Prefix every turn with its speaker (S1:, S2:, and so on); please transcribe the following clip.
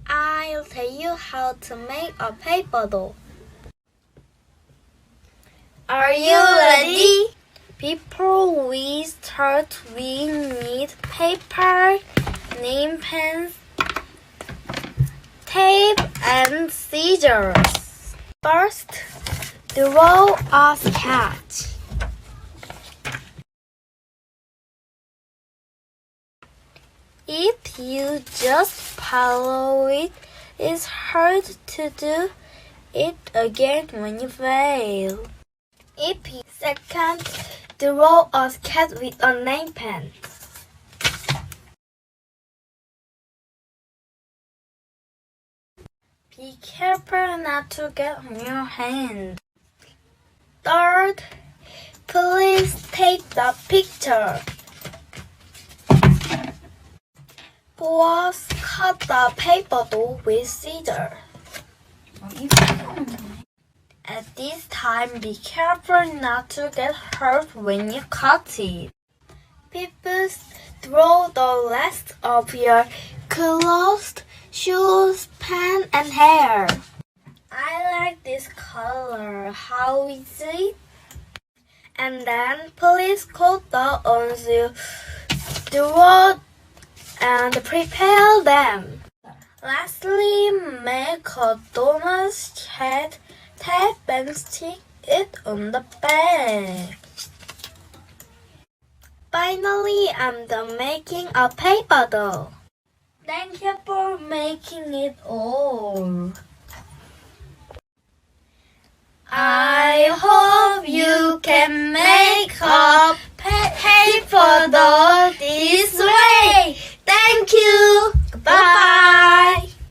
S1: I'll tell you how to make a paper doll. Are you ready? Before we start, we need paper, name pens, tape, and scissors. First, draw a sketch. If you just follow it, it's hard to do it again when you fail. Second, draw a sketch with a name pen. Be careful not to get on your hand. Third, please take the picture. Fourth, cut the paper doll with scissors. At this time, be careful not to get hurt when you cut it. Fifth, draw the rest of your clothes, shoes, pen, and hair. I like this color. How is it? And then please cut the ones you draw and prepare them. Lastly, make a donut shape, tape and stick it on the back. Finally, I'm done making a paper doll. Thank you for making it all. I hope you can make a paper doll this